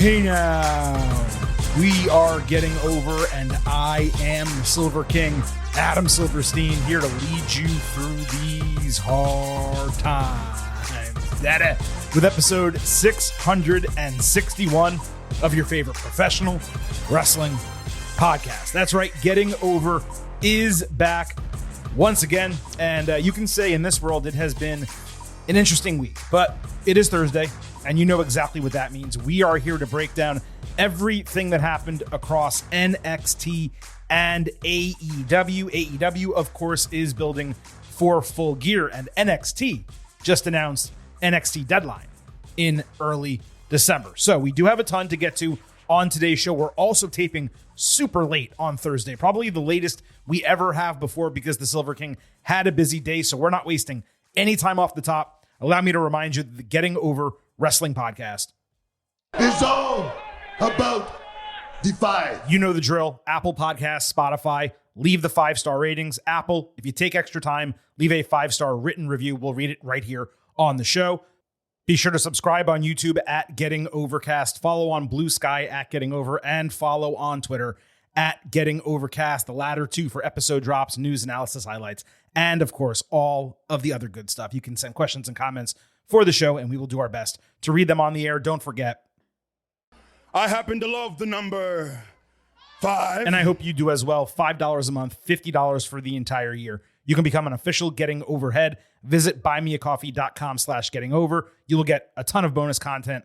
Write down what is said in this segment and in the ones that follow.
Hey now, we are getting over, and I am the Silver King, Adam Silverstein, here to lead you through these hard times. With episode 661 of your favorite professional wrestling podcast. That's right, Getting Over is back once again, and you can say in this world it has been an interesting week, but it is Thursday, and you know exactly what that means. We are here to break down everything that happened across NXT and AEW. AEW, of course, is building for Full Gear, and NXT just announced NXT Deadline in early December. So we do have a ton to get to on today's show. We're also taping super late on Thursday, probably the latest we ever have before because the Silver King had a busy day, so we're not wasting any time off the top. Allow me to remind you that the Getting Over Wrestling Podcast is all about Defy. You know the drill. Apple Podcasts, Spotify, leave the 5-star ratings. Apple, if you take extra time, leave a 5-star written review. We'll read it right here on the show. Be sure to subscribe on YouTube at Getting Overcast. Follow on Blue Sky at Getting Over, and follow on Twitter at Getting Overcast. The latter two for episode drops, news, analysis, highlights, and of course, all of the other good stuff. You can send questions and comments for the show, and we will do our best to read them on the air. Don't forget, I happen to love the number 5. and I hope you do as well. $5 a month, $50 for the entire year. You can become an official Getting Overhead. Visit buymeacoffee.com/gettingover. You will get a ton of bonus content,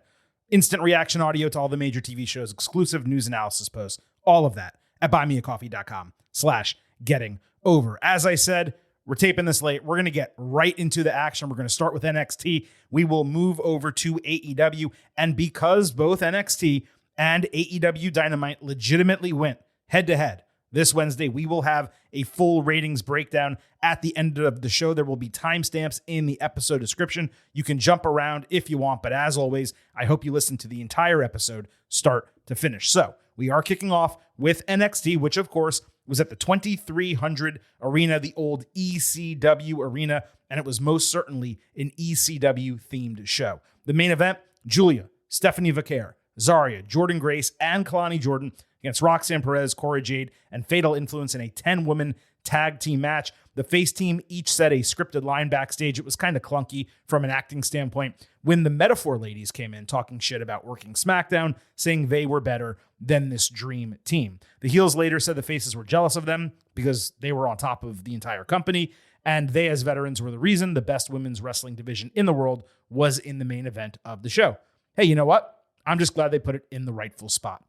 instant reaction audio to all the major TV shows, exclusive news analysis posts, all of that at buymeacoffee.com/gettingover. As I said, we're taping this late. We're going to get right into the action. We're going to start with NXT. We will move over to AEW. And because both NXT and AEW Dynamite legitimately went head-to-head this Wednesday, we will have a full ratings breakdown at the end of the show. There will be timestamps in the episode description. You can jump around if you want, but as always, I hope you listen to the entire episode start to finish. So we are kicking off with NXT, which of course was at the 2300 arena, the old ECW arena, and it was most certainly an ECW themed show. The main event, Julia, Stephanie Vaquer, Zarya, Jordynne Grace, and Kalani Jordan against Roxanne Perez, Cora Jade, and Fatal Influence in a 10-woman tag team match. The face team each said a scripted line backstage. It was kind of clunky from an acting standpoint when the Metaphor ladies came in talking shit about working SmackDown, saying they were better than this dream team. The heels later said the faces were jealous of them because they were on top of the entire company, and they as veterans were the reason the best women's wrestling division in the world was in the main event of the show. Hey, you know what? I'm just glad they put it in the rightful spot.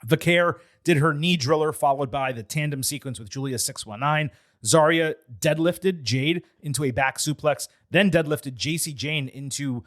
Vaquer did her knee driller, followed by the tandem sequence with Julia 619. Zarya deadlifted Jade into a back suplex, then deadlifted JC Jane into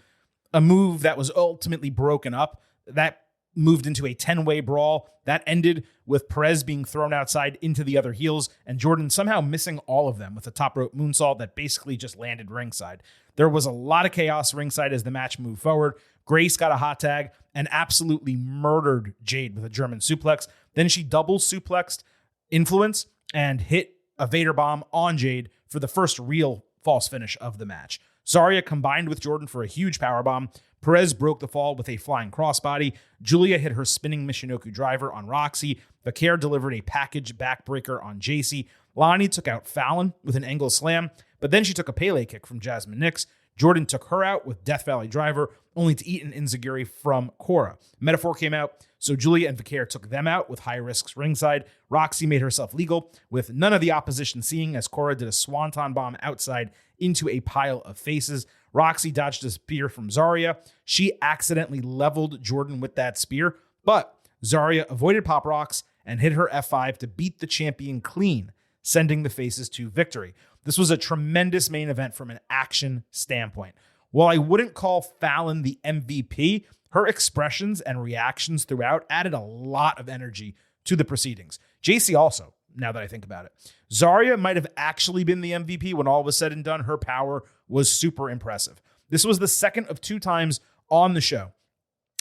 a move that was ultimately broken up. That moved into a 10-way brawl. That ended with Perez being thrown outside into the other heels, and Jordan somehow missing all of them with a top rope moonsault that basically just landed ringside. There was a lot of chaos ringside as the match moved forward. Grace got a hot tag and absolutely murdered Jade with a German suplex. Then she double suplexed Influence and hit a Vader bomb on Jade for the first real false finish of the match. Zarya combined with Jordan for a huge powerbomb. Perez broke the fall with a flying crossbody. Julia hit her spinning Michinoku driver on Roxy. Vaquer delivered a package backbreaker on JC. Lani took out Fallon with an angle slam, but then she took a Pele kick from Jasmine Nix. Jordan took her out with Death Valley driver, only to eat an enziguri from Cora. Metaphor came out, so Julia and Vaquer took them out with high risks ringside. Roxy made herself legal, with none of the opposition seeing as Cora did a swanton bomb outside into a pile of faces. Roxy dodged a spear from Zarya. She accidentally leveled Jordan with that spear, but Zarya avoided Pop Rocks and hit her F5 to beat the champion clean, sending the faces to victory. This was a tremendous main event from an action standpoint. While I wouldn't call Fallon the MVP, her expressions and reactions throughout added a lot of energy to the proceedings. JC also, now that I think about it. Zarya might have actually been the MVP when all was said and done. Her power was super impressive. This was the second of 2 times on the show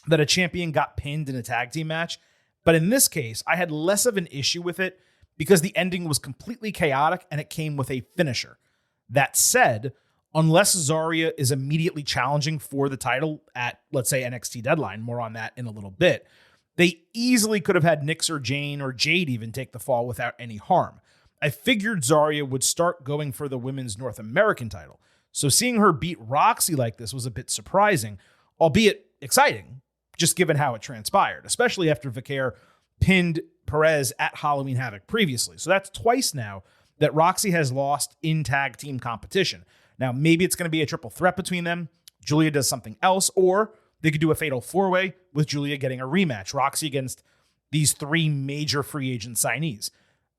that a champion got pinned in a tag team match. But in this case, I had less of an issue with it because the ending was completely chaotic and it came with a finisher. That said, unless Zarya is immediately challenging for the title at, let's say, NXT Deadline, more on that in a little bit, they easily could have had Nyx or Jane or Jade even take the fall without any harm. I figured Zarya would start going for the women's North American title. So seeing her beat Roxy like this was a bit surprising, albeit exciting, just given how it transpired, especially after Vicaire pinned Perez at Halloween Havoc previously. So that's twice now that Roxy has lost in tag team competition. Now, maybe it's going to be a triple threat between them. Julia does something else, or they could do a fatal four-way with Julia getting a rematch, Roxy against these three major free agent signees.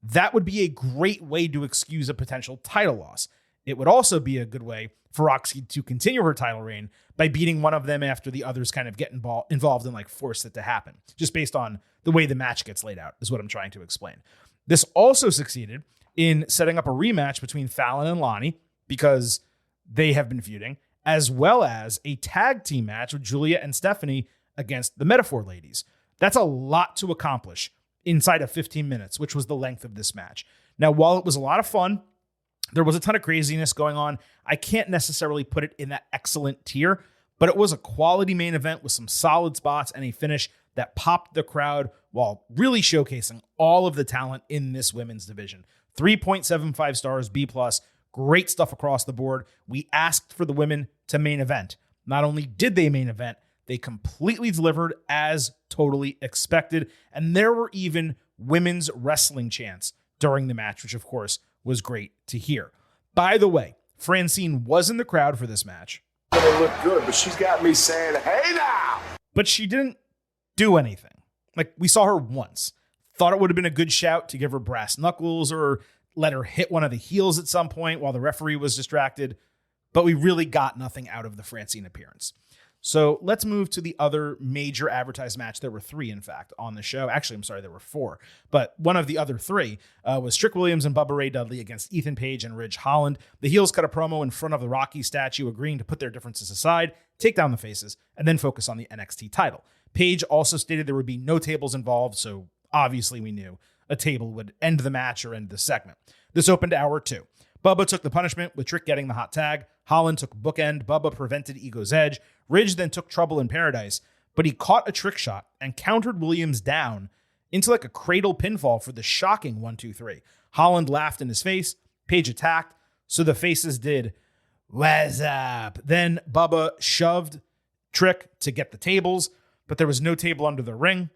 That would be a great way to excuse a potential title loss. It would also be a good way for Roxy to continue her title reign by beating one of them after the others kind of get involved and like force it to happen, just based on the way the match gets laid out, is what I'm trying to explain. This also succeeded in setting up a rematch between Fallon and Lonnie, because they have been feuding, as well as a tag team match with Julia and Stephanie against the Metaphor Ladies. That's a lot to accomplish inside of 15 minutes, which was the length of this match. Now, while it was a lot of fun, there was a ton of craziness going on. I can't necessarily put it in that excellent tier, but it was a quality main event with some solid spots and a finish that popped the crowd while really showcasing all of the talent in this women's division. 3.75 stars, B+. Great stuff across the board. We asked for the women to main event. Not only did they main event, they completely delivered as totally expected. And there were even women's wrestling chants during the match, which of course was great to hear. By the way, Francine was in the crowd for this match. It looked good, but she's got me saying, hey now! But she didn't do anything. Like, we saw her once. Thought it would have been a good shout to give her brass knuckles or let her hit one of the heels at some point while the referee was distracted, but we really got nothing out of the Francine appearance. So let's move to the other major advertised match. There were three, in fact, on the show. Actually, I'm sorry, there were four. But one of the other three was Trick Williams and Bubba Ray Dudley against Ethan Page and Ridge Holland. The heels cut a promo in front of the Rocky statue, agreeing to put their differences aside, take down the faces, and then focus on the NXT title. Page also stated there would be no tables involved, so obviously we knew a table would end the match or end the segment. This opened hour 2. Bubba took the punishment with Trick getting the hot tag. Holland took bookend. Bubba prevented Ego's edge. Ridge then took trouble in paradise, but he caught a trick shot and countered Williams down into like a cradle pinfall for the shocking 1-2-3. Holland laughed in his face. Page attacked, so the faces did, "What's up?" Then Bubba shoved Trick to get the tables, but there was no table under the ring.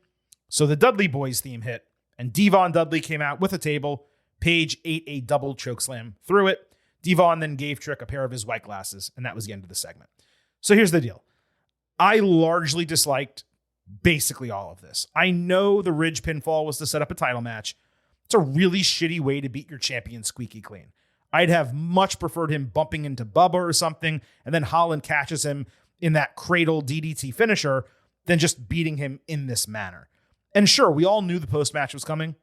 So the Dudley Boys theme hit, and Devon Dudley came out with a table. Page ate a double chokeslam through it. Devon then gave Trick a pair of his white glasses, and that was the end of the segment. So here's the deal. I largely disliked basically all of this. I know the Ridge pinfall was to set up a title match. It's a really shitty way to beat your champion squeaky clean. I'd have much preferred him bumping into Bubba or something, and then Holland catches him in that cradle DDT finisher than just beating him in this manner. And sure, we all knew the post-match was coming,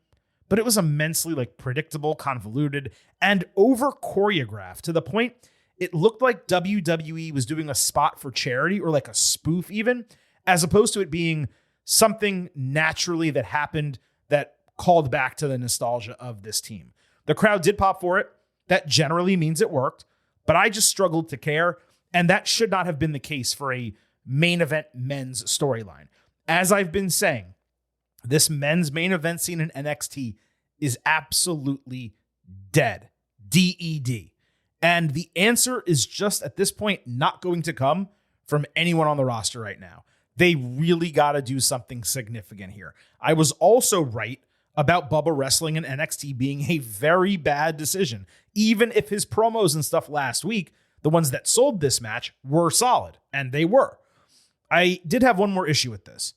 but it was immensely predictable, convoluted, and over-choreographed to the point it looked like WWE was doing a spot for charity or like a spoof even, as opposed to it being something naturally that happened that called back to the nostalgia of this team. The crowd did pop for it. That generally means it worked, but I just struggled to care, and that should not have been the case for a main event men's storyline. As I've been saying, this men's main event scene in NXT is absolutely dead. DED. And the answer is just at this point not going to come from anyone on the roster right now. They really got to do something significant here. I was also right about Bubba wrestling in NXT being a very bad decision, even if his promos and stuff last week, the ones that sold this match, were solid, and they were. I did have one more issue with this.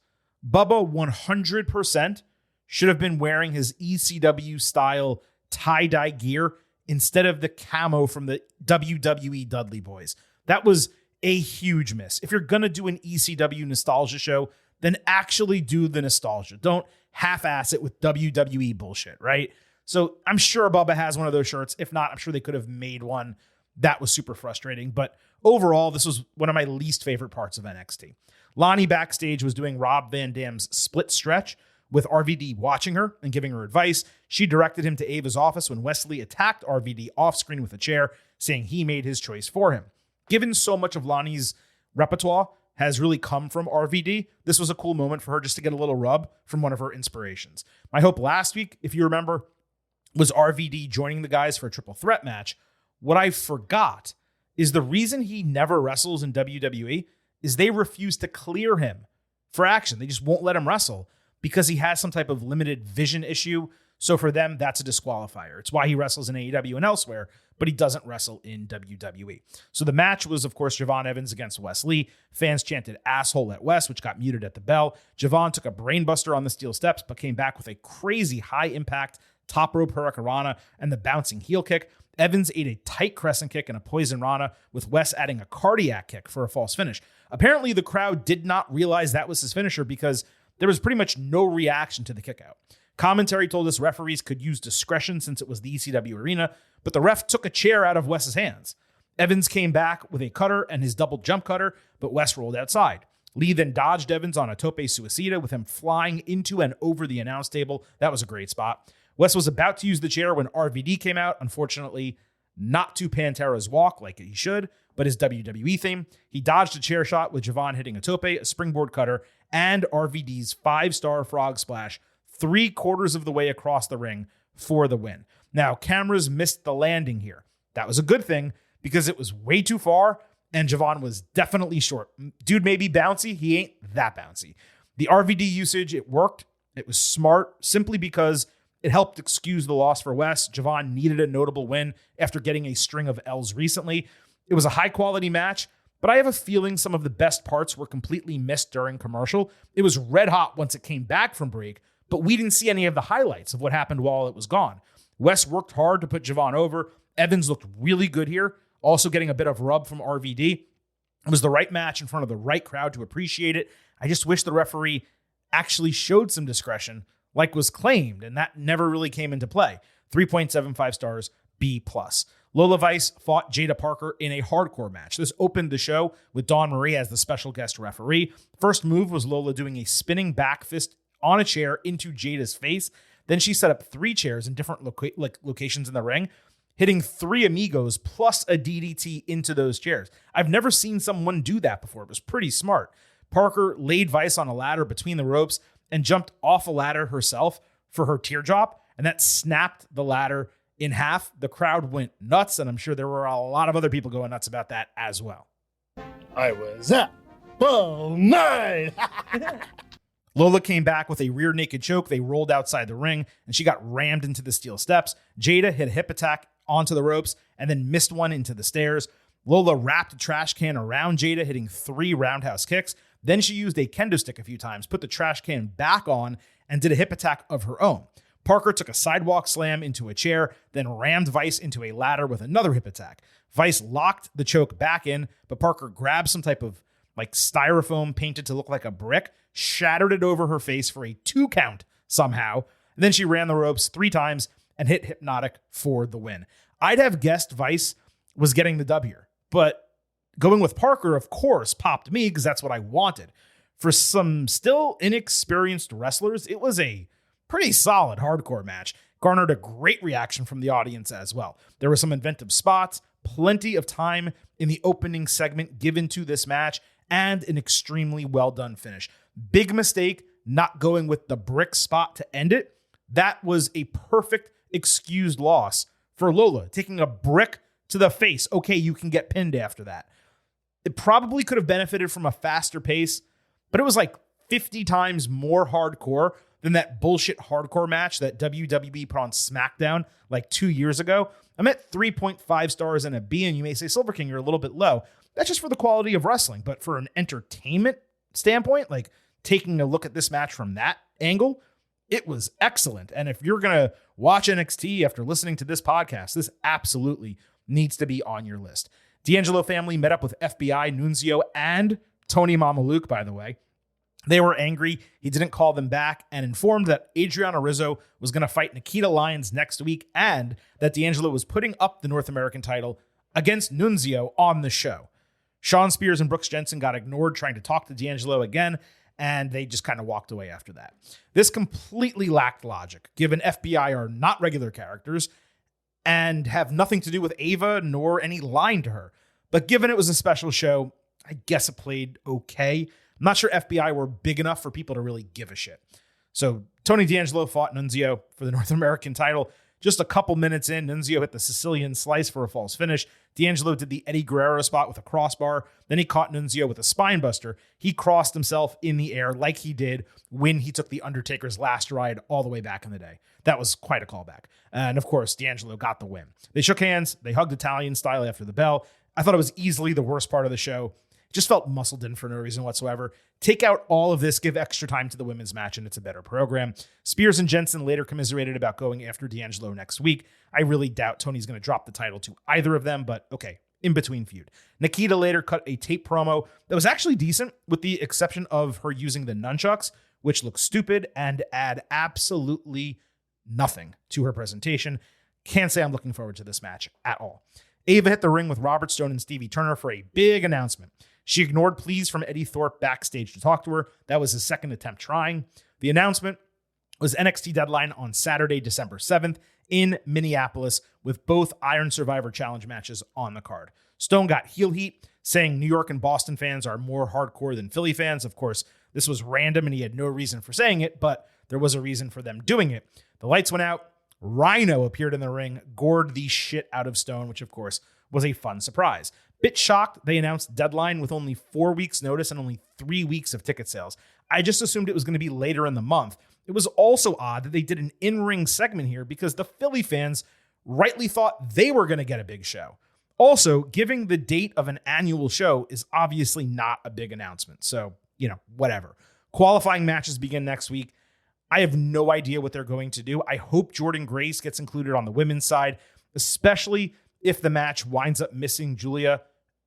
Bubba 100% should have been wearing his ECW style tie-dye gear instead of the camo from the WWE Dudley Boys. That was a huge miss. If you're going to do an ECW nostalgia show, then actually do the nostalgia. Don't half-ass it with WWE bullshit, right? So I'm sure Bubba has one of those shirts. If not, I'm sure they could have made one. That was super frustrating. But overall, this was one of my least favorite parts of NXT. Lonnie backstage was doing Rob Van Dam's split stretch with RVD watching her and giving her advice. She directed him to Ava's office when Wesley attacked RVD off-screen with a chair, saying he made his choice for him. Given so much of Lonnie's repertoire has really come from RVD, this was a cool moment for her just to get a little rub from one of her inspirations. My hope last week, if you remember, was RVD joining the guys for a triple threat match. What I forgot is the reason he never wrestles in WWE is they refuse to clear him for action. They just won't let him wrestle because he has some type of limited vision issue. So for them, that's a disqualifier. It's why he wrestles in AEW and elsewhere, but he doesn't wrestle in WWE. So the match was, of course, Javon Evans against Wes Lee. Fans chanted asshole at Wes, which got muted at the bell. Javon took a brainbuster on the steel steps, but came back with a crazy high impact top rope hurricanrana and the bouncing heel kick. Evans ate a tight crescent kick and a poison rana, with Wes adding a cardiac kick for a false finish. Apparently, the crowd did not realize that was his finisher because there was pretty much no reaction to the kick out. Commentary told us referees could use discretion since it was the ECW arena, but the ref took a chair out of Wes's hands. Evans came back with a cutter and his double jump cutter, but Wes rolled outside. Lee then dodged Evans on a tope suicida with him flying into and over the announce table. That was a great spot. Wes was about to use the chair when RVD came out. Unfortunately, not to Pantera's walk like he should, but his WWE theme. He dodged a chair shot with Javon hitting a tope, a springboard cutter, and RVD's 5-star frog splash 3/4 of the way across the ring for the win. Now, cameras missed the landing here. That was a good thing because it was way too far and Javon was definitely short. Dude may be bouncy. He ain't that bouncy. The RVD usage, it worked. It was smart simply because it helped excuse the loss for Wes. Javon needed a notable win after getting a string of L's recently. It was a high-quality match, but I have a feeling some of the best parts were completely missed during commercial. It was red hot once it came back from break, but we didn't see any of the highlights of what happened while it was gone. Wes worked hard to put Javon over. Evans looked really good here, also getting a bit of rub from RVD. It was the right match in front of the right crowd to appreciate it. I just wish the referee actually showed some discretion like was claimed, and that never really came into play. 3.75 stars, B+. Lola Vice fought Jada Parker in a hardcore match. This opened the show with Dawn Marie as the special guest referee. First move was Lola doing a spinning back fist on a chair into Jada's face. Then she set up 3 chairs in different locations in the ring, hitting 3 amigos plus a DDT into those chairs. I've never seen someone do that before. It was pretty smart. Parker laid Vice on a ladder between the ropes and jumped off a ladder herself for her teardrop, and that snapped the ladder in half. The crowd went nuts, and I'm sure there were a lot of other people going nuts about that as well. I was up all night. Lola came back with a rear naked choke. They rolled outside the ring, and she got rammed into the steel steps. Jada hit a hip attack onto the ropes and then missed one into the stairs. Lola wrapped a trash can around Jada, hitting 3 roundhouse kicks. Then she used a kendo stick a few times, put the trash can back on, and did a hip attack of her own. Parker took a sidewalk slam into a chair, then rammed Vice into a ladder with another hip attack. Vice locked the choke back in, but Parker grabbed some type of styrofoam painted to look like a brick, shattered it over her face for a 2 count somehow. And then she ran the ropes 3 times and hit Hypnotic for the win. I'd have guessed Vice was getting the dub here, but going with Parker, of course, popped me because that's what I wanted. For some still inexperienced wrestlers, it was a pretty solid hardcore match. Garnered a great reaction from the audience as well. There were some inventive spots, plenty of time in the opening segment given to this match, and an extremely well done finish. Big mistake not going with the brick spot to end it. That was a perfect excused loss for Lola, taking a brick to the face. Okay, you can get pinned after that. It probably could have benefited from a faster pace, but it was like 50 times more hardcore than that bullshit hardcore match that WWE put on SmackDown like 2 years ago. I'm at 3.5 stars and a B, and you may say, Silver King, you're a little bit low. That's just for the quality of wrestling, but for an entertainment standpoint, like taking a look at this match from that angle, it was excellent. And if you're going to watch NXT after listening to this podcast, this absolutely needs to be on your list. D'Angelo family met up with FBI, Nunzio, and Tony Mamaluke, by the way. They were angry he didn't call them back and informed that Adriana Rizzo was going to fight Nikita Lyons next week and that D'Angelo was putting up the North American title against Nunzio on the show. Sean Spears and Brooks Jensen got ignored trying to talk to D'Angelo again, and they just kind of walked away after that. This completely lacked logic, given FBI are not regular characters and have nothing to do with Ava nor any line to her. But given it was a special show, I guess it played okay. I'm not sure FBI were big enough for people to really give a shit. So Tony D'Angelo fought Nunzio for the North American title. Just a couple minutes in, Nunzio hit the Sicilian slice for a false finish. D'Angelo did the Eddie Guerrero spot with a crossbar. Then he caught Nunzio with a spine buster. He crossed himself in the air like he did when he took the Undertaker's last ride all the way back in the day. That was quite a callback. And of course, D'Angelo got the win. They shook hands. They hugged Italian style after the bell. I thought it was easily the worst part of the show. Just felt muscled in for no reason whatsoever. Take out all of this, give extra time to the women's match, and it's a better program. Spears and Jensen later commiserated about going after D'Angelo next week. I really doubt Tony's going to drop the title to either of them, but okay, in between feud. Nikita later cut a tape promo that was actually decent, with the exception of her using the nunchucks, which look stupid and add absolutely nothing to her presentation. Can't say I'm looking forward to this match at all. Ava hit the ring with Robert Stone and Stevie Turner for a big announcement. She ignored pleas from Eddie Thorpe backstage to talk to her. That was his second attempt trying. The announcement was NXT Deadline on Saturday, December 7th in Minneapolis, with both Iron Survivor Challenge matches on the card. Stone got heel heat, saying New York and Boston fans are more hardcore than Philly fans. Of course, this was random and he had no reason for saying it, but there was a reason for them doing it. The lights went out. Rhino appeared in the ring, gored the shit out of Stone, which of course was a fun surprise. Bit shocked they announced Deadline with only 4 weeks notice and only 3 weeks of ticket sales. I just assumed it was going to be later in the month. It was also odd that they did an in-ring segment here because the Philly fans rightly thought they were going to get a big show. Also, giving the date of an annual show is obviously not a big announcement. So, whatever. Qualifying matches begin next week. I have no idea what they're going to do. I hope Jordan Grace gets included on the women's side, especially if the match winds up missing Julia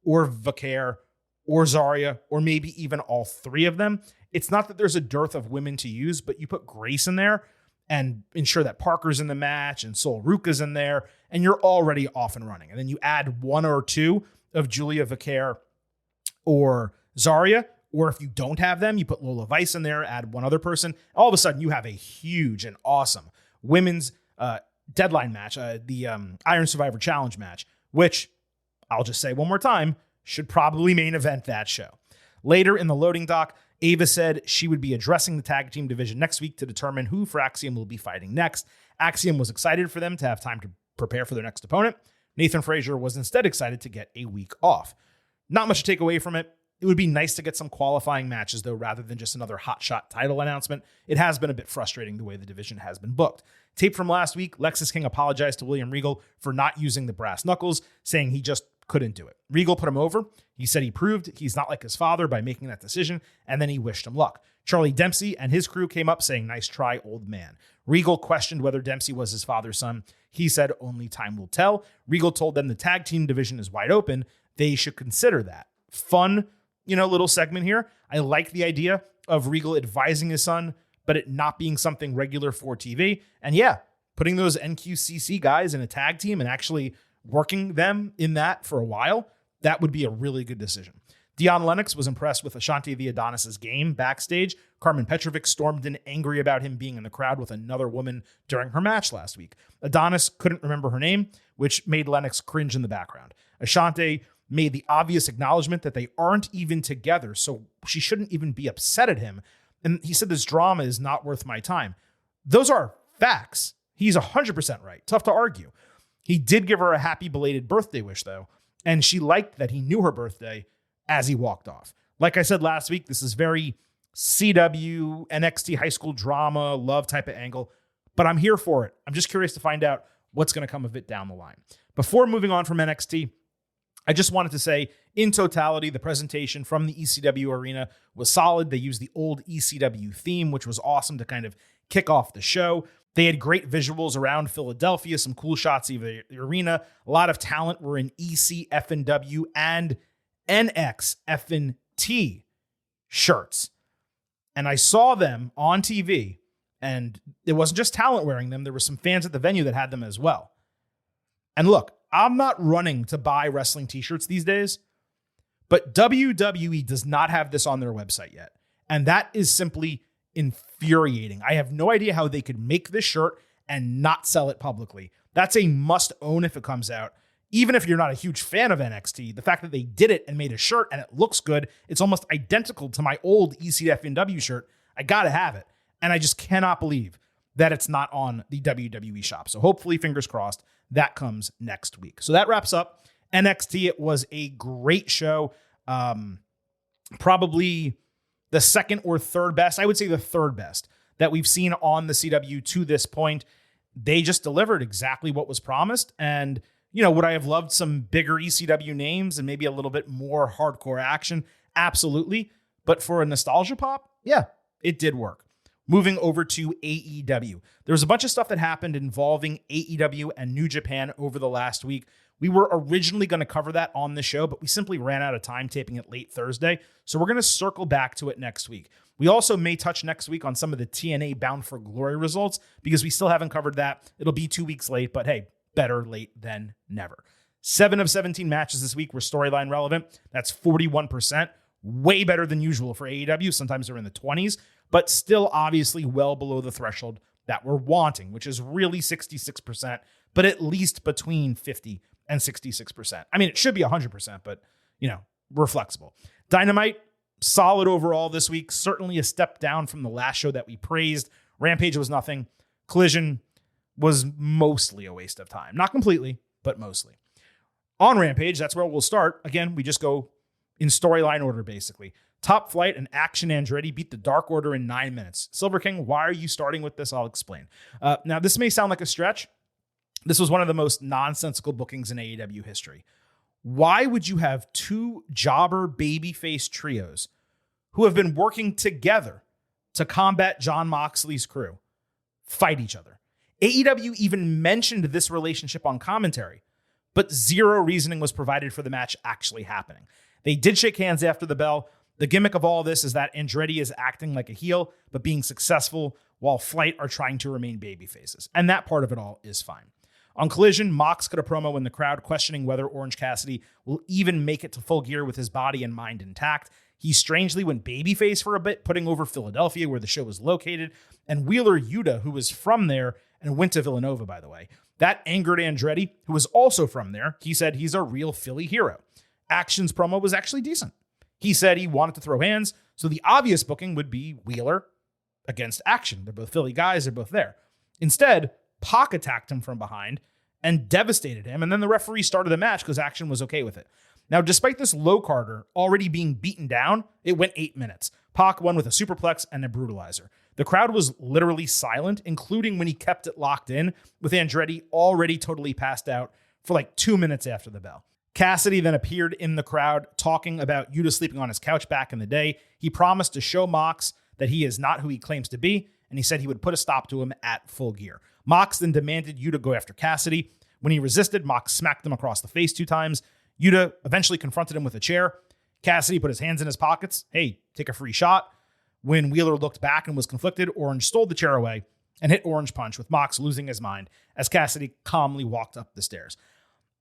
or Vaquer or Zarya, or maybe even all three of them. It's not that there's a dearth of women to use, but you put Grace in there and ensure that Parker's in the match and Sol Ruka's in there, and you're already off and running. And then you add one or two of Julia, Vaquer, or Zarya, or if you don't have them, you put Lola Vice in there, add one other person. All of a sudden, you have a huge and awesome women's Deadline match, the Iron Survivor Challenge match, which I'll just say one more time, should probably main event that show. Later in the loading dock, Ava said she would be addressing the tag team division next week to determine who for Axiom will be fighting next. Axiom was excited for them to have time to prepare for their next opponent. Nathan Frazier was instead excited to get a week off. Not much to take away from it. It would be nice to get some qualifying matches, though, rather than just another hotshot title announcement. It has been a bit frustrating the way the division has been booked. Tape from last week, Lexis King apologized to William Regal for not using the brass knuckles, saying he just couldn't do it. Regal put him over. He said he proved he's not like his father by making that decision, and then he wished him luck. Charlie Dempsey and his crew came up saying, "Nice try, old man." Regal questioned whether Dempsey was his father's son. He said, "Only time will tell." Regal told them the tag team division is wide open. They should consider that. Fun, little segment here. I like the idea of Regal advising his son, but it not being something regular for TV. And yeah, putting those NQCC guys in a tag team and actually working them in that for a while, that would be a really good decision. Deion Lennox was impressed with Ashanti the Adonis's game backstage. Carmen Petrovic stormed in angry about him being in the crowd with another woman during her match last week. Adonis couldn't remember her name, which made Lennox cringe in the background. Ashanti made the obvious acknowledgement that they aren't even together, so she shouldn't even be upset at him. And he said, "This drama is not worth my time." Those are facts. He's 100% right. Tough to argue. He did give her a happy belated birthday wish, though, and she liked that he knew her birthday as he walked off. Like I said last week, this is very CW, NXT high school drama, love type of angle, but I'm here for it. I'm just curious to find out what's going to come of it down the line. Before moving on from NXT, I just wanted to say, in totality, the presentation from the ECW arena was solid. They used the old ECW theme, which was awesome to kind of kick off the show. They had great visuals around Philadelphia, some cool shots of the arena. A lot of talent were in ECFNW and NXFNT shirts. And I saw them on TV, and it wasn't just talent wearing them. There were some fans at the venue that had them as well. And look, I'm not running to buy wrestling t-shirts these days, but WWE does not have this on their website yet. And that is simply infuriating. I have no idea how they could make this shirt and not sell it publicly. That's a must own if it comes out. Even if you're not a huge fan of NXT, the fact that they did it and made a shirt and it looks good, it's almost identical to my old ECW shirt. I gotta have it. And I just cannot believe that it's not on the WWE shop. So hopefully, fingers crossed, that comes next week. So that wraps up NXT. It was a great show. Probably the second or third best. I would say the third best that we've seen on the CW to this point. They just delivered exactly what was promised. And, you know, would I have loved some bigger ECW names and maybe a little bit more hardcore action? Absolutely. But for a nostalgia pop, yeah, it did work. Moving over to AEW. There was a bunch of stuff that happened involving AEW and New Japan over the last week. We were originally going to cover that on the show, but we simply ran out of time taping it late Thursday. So we're going to circle back to it next week. We also may touch next week on some of the TNA Bound for Glory results because we still haven't covered that. It'll be 2 weeks late, but hey, better late than never. 7 of 17 matches this week were storyline relevant. That's 41%. Way better than usual for AEW. Sometimes they're in the 20s, but still obviously well below the threshold that we're wanting, which is really 66%, but at least between 50 and 66%. I mean, it should be 100%, but, you know, we're flexible. Dynamite, solid overall this week. Certainly a step down from the last show that we praised. Rampage was nothing. Collision was mostly a waste of time. Not completely, but mostly. On Rampage, that's where we'll start. Again, we just go in storyline order, basically. Top Flight and Action Andretti beat the Dark Order in 9 minutes. Silver King, why are you starting with this? I'll explain. Now, this may sound like a stretch. This was one of the most nonsensical bookings in AEW history. Why would you have two jobber babyface trios who have been working together to combat Jon Moxley's crew fight each other? AEW even mentioned this relationship on commentary, but zero reasoning was provided for the match actually happening. They did shake hands after the bell. The gimmick of all this is that Andretti is acting like a heel, but being successful, while Flight are trying to remain babyfaces. And that part of it all is fine. On Collision, Mox cut a promo in the crowd questioning whether Orange Cassidy will even make it to Full Gear with his body and mind intact. He strangely went babyface for a bit, putting over Philadelphia, where the show was located, and Wheeler Yuta, who was from there and went to Villanova, by the way. That angered Andretti, who was also from there. He said he's a real Philly hero. Action's promo was actually decent. He said he wanted to throw hands, so the obvious booking would be Wheeler against Action. They're both Philly guys, they're both there. Instead, Pac attacked him from behind and devastated him, and then the referee started the match because Action was okay with it. Now, despite this low-carder already being beaten down, it went 8 minutes. Pac won with a superplex and a brutalizer. The crowd was literally silent, including when he kept it locked in, with Andretti already totally passed out for like 2 minutes after the bell. Cassidy then appeared in the crowd talking about Yuta sleeping on his couch back in the day. He promised to show Mox that he is not who he claims to be, and he said he would put a stop to him at Full Gear. Mox then demanded Yuta go after Cassidy. When he resisted, Mox smacked him across the face 2 times. Yuta eventually confronted him with a chair. Cassidy put his hands in his pockets. Hey, take a free shot. When Wheeler looked back and was conflicted, Orange stole the chair away and hit Orange Punch, with Mox losing his mind as Cassidy calmly walked up the stairs.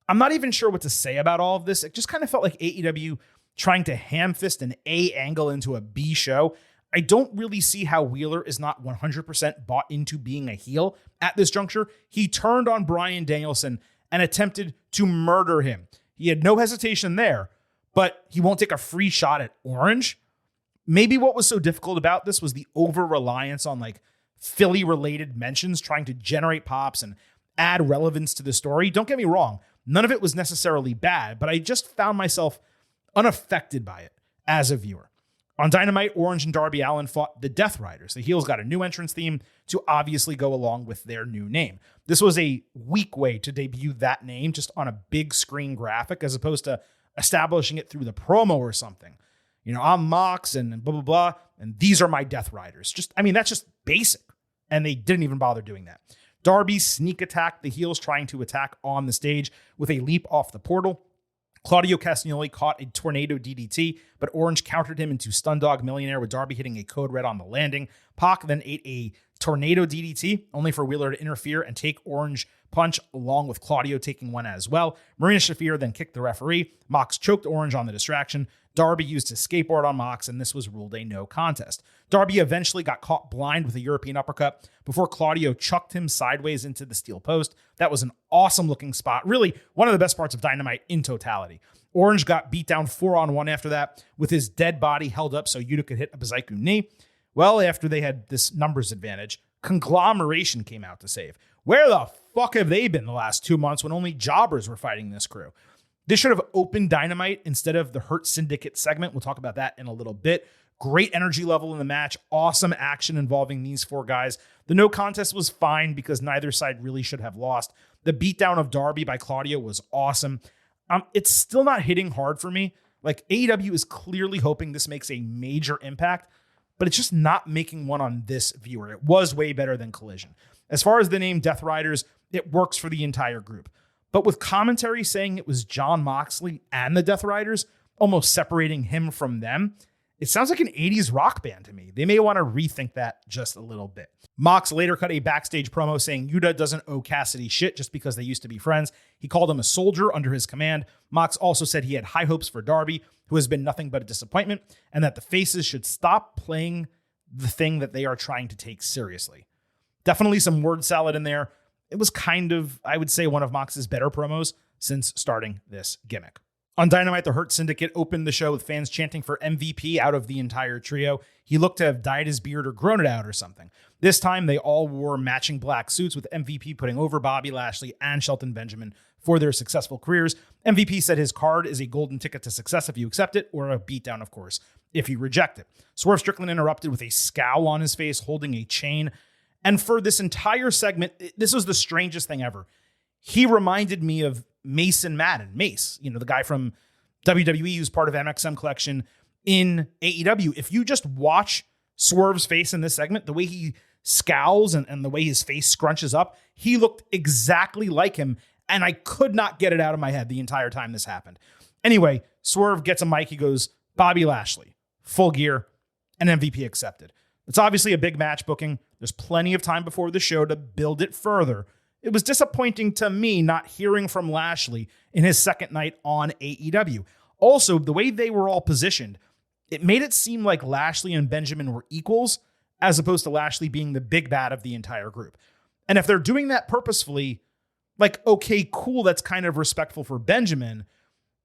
I'm not even sure what to say about all of this. It just kind of felt like AEW trying to ham-fist an A angle into a B show. I don't really see how Wheeler is not 100% bought into being a heel at this juncture. He turned on Bryan Danielson and attempted to murder him. He had no hesitation there, but he won't take a free shot at Orange. Maybe what was so difficult about this was the over-reliance on like Philly-related mentions, trying to generate pops and add relevance to the story. Don't get me wrong. None of it was necessarily bad, but I just found myself unaffected by it as a viewer. On Dynamite, Orange and Darby Allin fought the Death Riders. The heels got a new entrance theme to obviously go along with their new name. This was a weak way to debut that name just on a big screen graphic as opposed to establishing it through the promo or something. You know, I'm Mox and blah, blah, blah, and these are my Death Riders. That's just basic. And they didn't even bother doing that. Darby sneak attacked the heels trying to attack on the stage with a leap off the portal. Claudio Castagnoli caught a tornado DDT, but Orange countered him into Stun Dog Millionaire with Darby hitting a code red on the landing. Pac then ate a tornado DDT, only for Wheeler to interfere and take Orange Punch, along with Claudio taking one as well. Marina Shafir then kicked the referee. Mox choked Orange on the distraction. Darby used his skateboard on Mox, and this was ruled a no contest. Darby eventually got caught blind with a European uppercut before Claudio chucked him sideways into the steel post. That was an awesome looking spot. Really, one of the best parts of Dynamite in totality. Orange got beat down 4-on-1 after that, with his dead body held up so Yuta could hit a Bazaiku knee. Well, after they had this numbers advantage, Conglomeration came out to save. Where the fuck have they been the last 2 months when only jobbers were fighting this crew? This should have opened Dynamite instead of the Hurt Syndicate segment. We'll talk about that in a little bit. Great energy level in the match. Awesome action involving these four guys. The no contest was fine because neither side really should have lost. The beatdown of Darby by Claudio was awesome. It's still not hitting hard for me. Like, AEW is clearly hoping this makes a major impact, but it's just not making one on this viewer. It was way better than Collision. As far as the name Death Riders, it works for the entire group. But with commentary saying it was Jon Moxley and the Death Riders, almost separating him from them, it sounds like an 80s rock band to me. They may want to rethink that just a little bit. Mox later cut a backstage promo saying Yuta doesn't owe Cassidy shit just because they used to be friends. He called him a soldier under his command. Mox also said he had high hopes for Darby, who has been nothing but a disappointment, and that the faces should stop playing the thing that they are trying to take seriously. Definitely some word salad in there. It was kind of, I would say, one of Mox's better promos since starting this gimmick. On Dynamite, the Hurt Syndicate opened the show with fans chanting for MVP out of the entire trio. He looked to have dyed his beard or grown it out or something. This time, they all wore matching black suits, with MVP putting over Bobby Lashley and Shelton Benjamin for their successful careers. MVP said his card is a golden ticket to success if you accept it, or a beatdown, of course, if you reject it. Swerve Strickland interrupted with a scowl on his face, holding a chain. And for this entire segment, this was the strangest thing ever. He reminded me of Mason Madden, Mace, the guy from WWE who's part of MXM Collection in AEW. If you just watch Swerve's face in this segment, the way he scowls and the way his face scrunches up, he looked exactly like him. And I could not get it out of my head the entire time this happened. Anyway, Swerve gets a mic. He goes, Bobby Lashley, full gear, and MVP accepted. It's obviously a big match booking. There's plenty of time before the show to build it further. It was disappointing to me not hearing from Lashley in his second night on AEW. Also, the way they were all positioned, it made it seem like Lashley and Benjamin were equals, as opposed to Lashley being the big bad of the entire group. And if they're doing that purposefully, like, okay, cool, that's kind of respectful for Benjamin,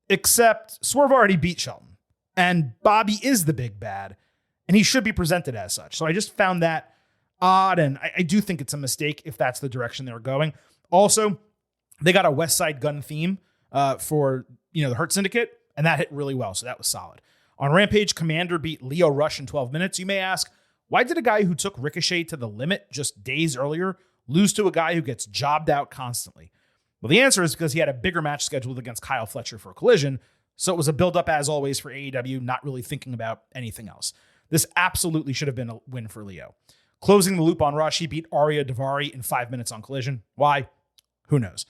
except Swerve already beat Shelton, and Bobby is the big bad, and he should be presented as such. So I just found that odd, and I do think it's a mistake if that's the direction they were going. Also, they got a West Side Gun theme for the Hurt Syndicate, and that hit really well, so that was solid. On Rampage, Commander beat Leo Rush in 12 minutes. You may ask, why did a guy who took Ricochet to the limit just days earlier lose to a guy who gets jobbed out constantly? Well, the answer is because he had a bigger match scheduled against Kyle Fletcher for Collision, so it was a build-up as always for AEW, not really thinking about anything else. This absolutely should have been a win for Leo. Closing the loop on Rush, he beat Arya Daivari in 5 minutes on Collision. Why? Who knows?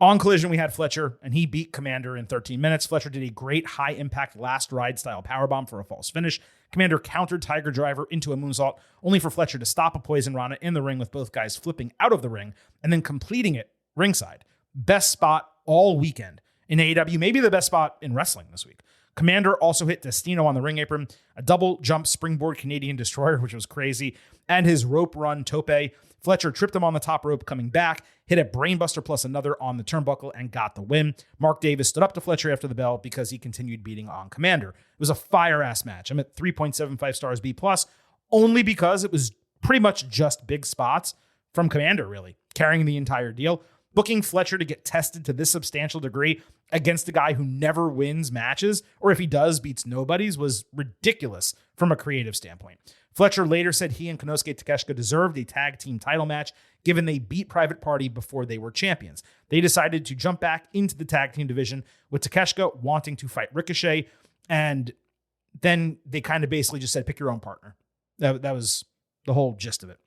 On Collision, we had Fletcher, and he beat Commander in 13 minutes. Fletcher did a great high-impact last ride-style powerbomb for a false finish. Commander countered Tiger Driver into a moonsault, only for Fletcher to stop a Poison Rana in the ring with both guys flipping out of the ring and then completing it ringside. Best spot all weekend in AEW, maybe the best spot in wrestling this week. Commander also hit Destino on the ring apron, a double jump springboard Canadian Destroyer, which was crazy, and his rope run tope. Fletcher tripped him on the top rope coming back, hit a brainbuster plus another on the turnbuckle, and got the win. Mark Davis stood up to Fletcher after the bell because he continued beating on Commander. It was a fire-ass match. I'm at 3.75 stars B+, only because it was pretty much just big spots from Commander, really, carrying the entire deal. Booking Fletcher to get tested to this substantial degree against a guy who never wins matches, or if he does, beats nobodies, was ridiculous from a creative standpoint. Fletcher later said he and Konosuke Takeshita deserved a tag team title match, given they beat Private Party before they were champions. They decided to jump back into the tag team division, with Takeshita wanting to fight Ricochet, and then they kind of basically just said, pick your own partner. That was the whole gist of it.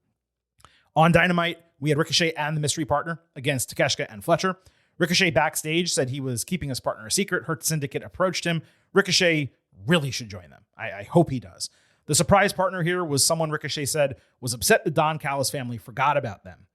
On Dynamite, we had Ricochet and the mystery partner against Takeshita and Fletcher. Ricochet backstage said he was keeping his partner a secret. Hurt Syndicate approached him. Ricochet really should join them. I hope he does. The surprise partner here was someone Ricochet said was upset the Don Callis family forgot about them.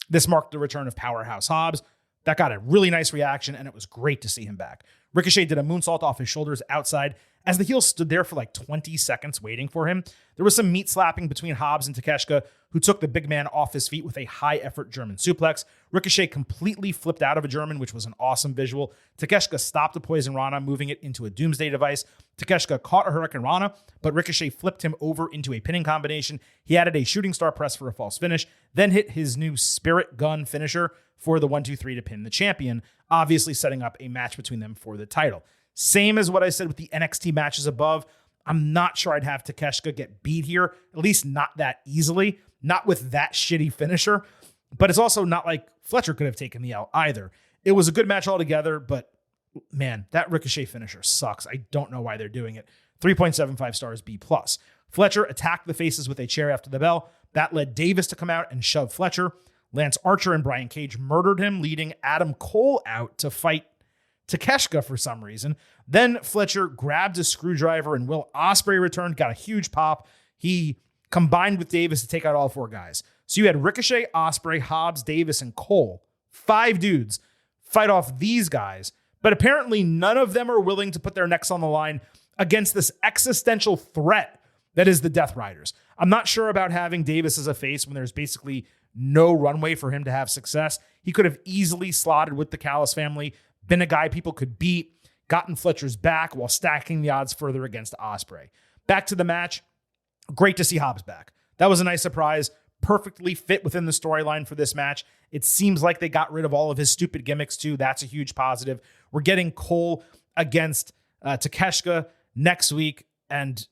This marked the return of Powerhouse Hobbs. That got a really nice reaction, and it was great to see him back. Ricochet did a moonsault off his shoulders outside as the heels stood there for like 20 seconds waiting for him. There was some meat slapping between Hobbs and Takeshita, who took the big man off his feet with a high-effort German suplex. Ricochet completely flipped out of a German, which was an awesome visual. Takeshita stopped a Poison Rana, moving it into a Doomsday device. Takeshita caught a Hurricane Rana, but Ricochet flipped him over into a pinning combination. He added a shooting star press for a false finish, then hit his new Spirit Gun finisher for the 1-2-3 to pin the champion, obviously setting up a match between them for the title. Same as what I said with the NXT matches above. I'm not sure I'd have Takeshita get beat here, at least not that easily, not with that shitty finisher, but it's also not like Fletcher could have taken the L either. It was a good match altogether, but man, that Ricochet finisher sucks. I don't know why they're doing it. 3.75 stars B+. Fletcher attacked the faces with a chair after the bell. That led Davis to come out and shove Fletcher. Lance Archer and Brian Cage murdered him, leading Adam Cole out to fight Takeshita for some reason. Then Fletcher grabbed a screwdriver and Will Ospreay returned, got a huge pop. He combined with Davis to take out all 4 guys. So you had Ricochet, Ospreay, Hobbs, Davis, and Cole. 5 dudes fight off these guys, but apparently none of them are willing to put their necks on the line against this existential threat that is the Death Riders. I'm not sure about having Davis as a face when there's basically no runway for him to have success. He could have easily slotted with the Callis family, been a guy people could beat, gotten Fletcher's back while stacking the odds further against Ospreay. Back to the match. Great to see Hobbs back. That was a nice surprise. Perfectly fit within the storyline for this match. It seems like they got rid of all of his stupid gimmicks too. That's a huge positive. We're getting Cole against Takeshita next week. And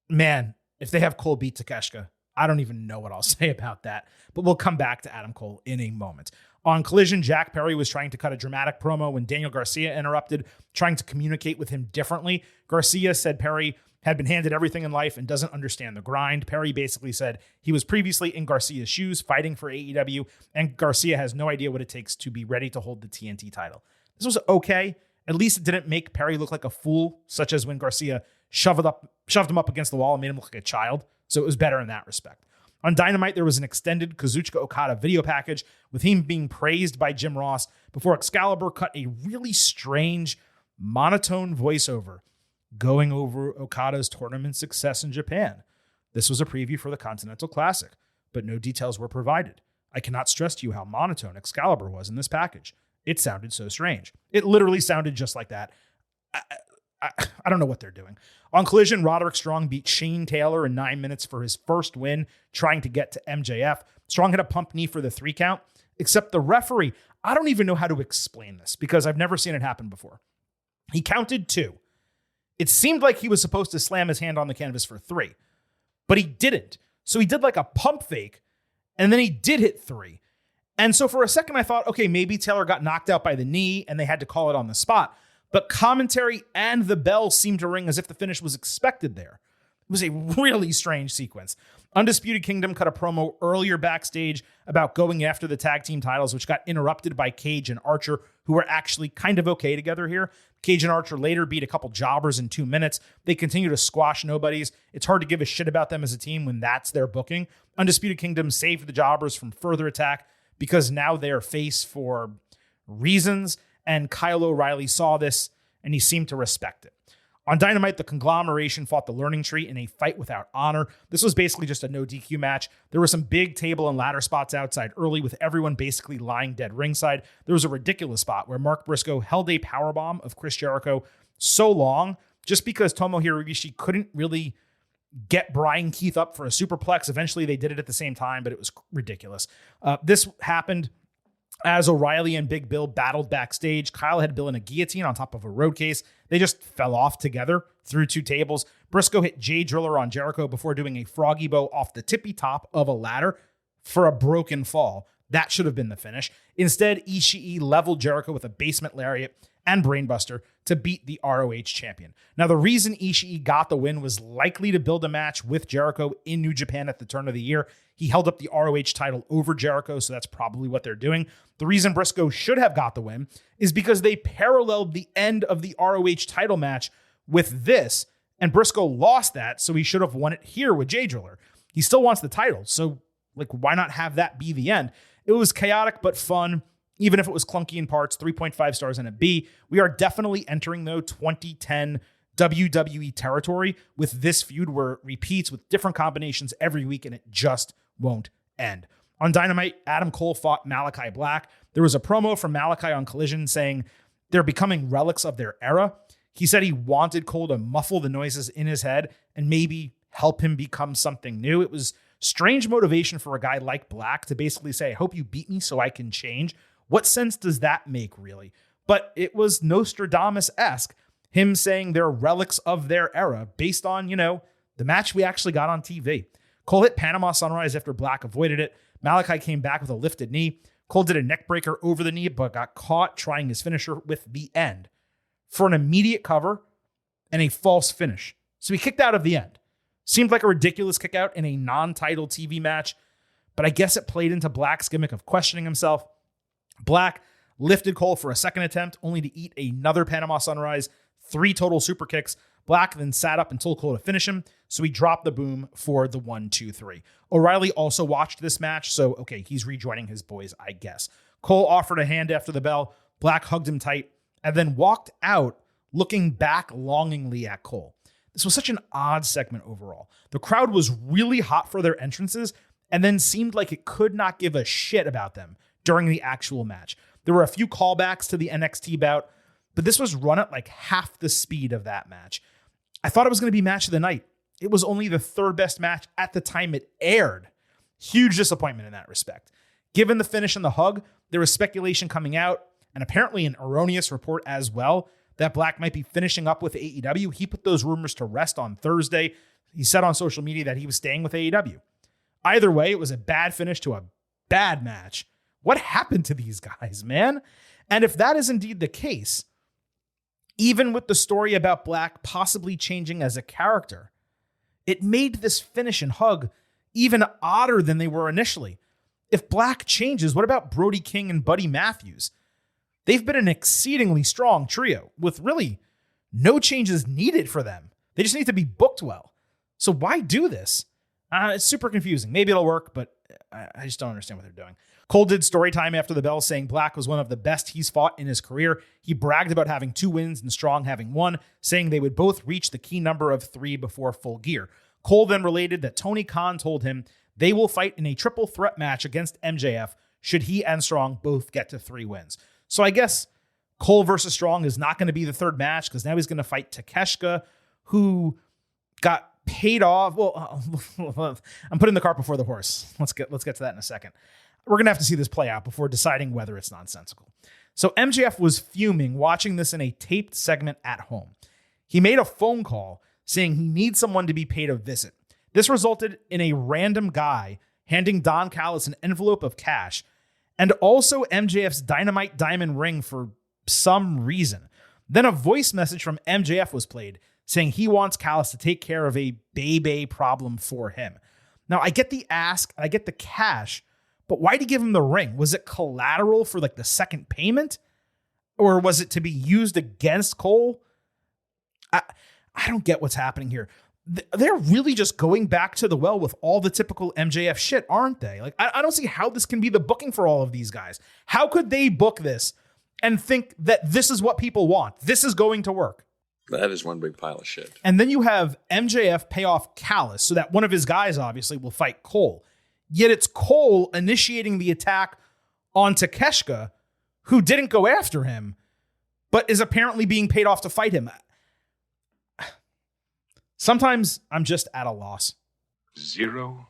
man, if they have Cole beat Takeshita, I don't even know what I'll say about that, but we'll come back to Adam Cole in a moment. On Collision, Jack Perry was trying to cut a dramatic promo when Daniel Garcia interrupted, trying to communicate with him differently. Garcia said Perry had been handed everything in life and doesn't understand the grind. Perry basically said he was previously in Garcia's shoes fighting for AEW, and Garcia has no idea what it takes to be ready to hold the TNT title. This was okay. At least it didn't make Perry look like a fool, such as when Garcia shoved him up against the wall and made him look like a child. So it was better in that respect. On Dynamite, there was an extended Kazuchika Okada video package with him being praised by Jim Ross before Excalibur cut a really strange, monotone voiceover going over Okada's tournament success in Japan. This was a preview for the Continental Classic, but no details were provided. I cannot stress to you how monotone Excalibur was in this package. It sounded so strange. It literally sounded just like that. I don't know what they're doing. On Collision, Roderick Strong beat Shane Taylor in 9 minutes for his first win, trying to get to MJF. Strong hit a pump knee for the 3 count, except the referee, I don't even know how to explain this because I've never seen it happen before. He counted 2. It seemed like he was supposed to slam his hand on the canvas for 3, but he didn't. So he did like a pump fake, and then he did hit 3. And so for a second, I thought, okay, maybe Taylor got knocked out by the knee and they had to call it on the spot. But commentary and the bell seemed to ring as if the finish was expected there. It was a really strange sequence. Undisputed Kingdom cut a promo earlier backstage about going after the tag team titles, which got interrupted by Cage and Archer, who were actually kind of okay together here. Cage and Archer later beat a couple jobbers in 2 minutes. They continue to squash nobodies. It's hard to give a shit about them as a team when that's their booking. Undisputed Kingdom saved the jobbers from further attack because now they're face for reasons, and Kyle O'Reilly saw this and he seemed to respect it. On Dynamite, the Conglomeration fought the Learning Tree in a fight without honor. This was basically just a no DQ match. There were some big table and ladder spots outside early with everyone basically lying dead ringside. There was a ridiculous spot where Mark Briscoe held a powerbomb of Chris Jericho so long just because Tomohiro Ishii couldn't really get Brian Keith up for a superplex. Eventually, they did it at the same time, but it was ridiculous. This happened as O'Reilly and Big Bill battled backstage. Kyle had Bill in a guillotine on top of a road case. They just fell off together through 2 tables. Briscoe hit Jay Driller on Jericho before doing a froggy bow off the tippy top of a ladder for a broken fall. That should have been the finish. Instead, Ishii leveled Jericho with a basement lariat and brainbuster to beat the ROH champion. Now, the reason Ishii got the win was likely to build a match with Jericho in New Japan at the turn of the year. He held up the ROH title over Jericho, so that's probably what they're doing. The reason Briscoe should have got the win is because they paralleled the end of the ROH title match with this, And Briscoe lost that, so he should have won it here with Jay Driller. He still wants the title, so why not have that be the end? It was chaotic but fun, even if it was clunky in parts. 3.5 stars and a B. We are definitely entering, though, 2010 WWE territory with this feud where it repeats with different combinations every week, and it just won't end. On Dynamite, Adam Cole fought Malachi Black. There was a promo from Malachi on Collision saying they're becoming relics of their era. He said he wanted Cole to muffle the noises in his head and maybe help him become something new. It was strange motivation for a guy like Black to basically say, I hope you beat me so I can change. What sense does that make, really? But it was Nostradamus-esque, him saying they're relics of their era based on, the match we actually got on TV. Cole hit Panama Sunrise after Black avoided it. Malachi came back with a lifted knee. Cole did a neck breaker over the knee, but got caught trying his finisher with the end for an immediate cover and a false finish. So he kicked out of the end. Seemed like a ridiculous kick out in a non-title TV match, but I guess it played into Black's gimmick of questioning himself. Black lifted Cole for a second attempt, only to eat another Panama Sunrise, 3 total super kicks. Black then sat up and told Cole to finish him, so he dropped the boom for the 1, 2, 3. O'Reilly also watched this match, so okay, he's rejoining his boys, I guess. Cole offered a hand after the bell. Black hugged him tight and then walked out looking back longingly at Cole. This was such an odd segment overall. The crowd was really hot for their entrances and then seemed like it could not give a shit about them during the actual match. There were a few callbacks to the NXT bout, but this was run at like half the speed of that match. I thought it was going to be match of the night. It was only the third best match at the time it aired. Huge disappointment in that respect. Given the finish and the hug, there was speculation coming out, and apparently an erroneous report as well, that Black might be finishing up with AEW. He put those rumors to rest on Thursday. He said on social media that he was staying with AEW. Either way, it was a bad finish to a bad match. What happened to these guys, man? And if that is indeed the case, even with the story about Black possibly changing as a character, it made this finish and hug even odder than they were initially. If Black changes, what about Brody King and Buddy Matthews? They've been an exceedingly strong trio with really no changes needed for them. They just need to be booked well. So why do this? It's super confusing. Maybe it'll work, but I just don't understand what they're doing. Cole did story time after the bell, saying Black was one of the best he's fought in his career. He bragged about having 2 wins and Strong having 1, saying they would both reach the key number of 3 before Full Gear. Cole then related that Tony Khan told him they will fight in a triple threat match against MJF should he and Strong both get to 3 wins. So I guess Cole versus Strong is not going to be the third match because now he's going to fight Takeshita, who got paid off. Well, I'm putting the cart before the horse. Let's get to that in a second. We're going to have to see this play out before deciding whether it's nonsensical. So MJF was fuming watching this in a taped segment at home. He made a phone call saying he needs someone to be paid a visit. This resulted in a random guy handing Don Callis an envelope of cash and also MJF's Dynamite Diamond ring for some reason. Then a voice message from MJF was played saying he wants Callis to take care of a baby problem for him. Now, I get the ask, I get the cash, but why'd he give him the ring? Was it collateral for like the second payment? Or was it to be used against Cole? I don't get what's happening here. They're really just going back to the well with all the typical MJF shit, aren't they? Like, I don't see how this can be the booking for all of these guys. How could they book this and think that this is what people want? This is going to work. That is one big pile of shit. And then you have MJF pay off Callis so that one of his guys obviously will fight Cole. Yet it's Cole initiating the attack on Takeshita, who didn't go after him, but is apparently being paid off to fight him. Sometimes I'm just at a loss. 0.0.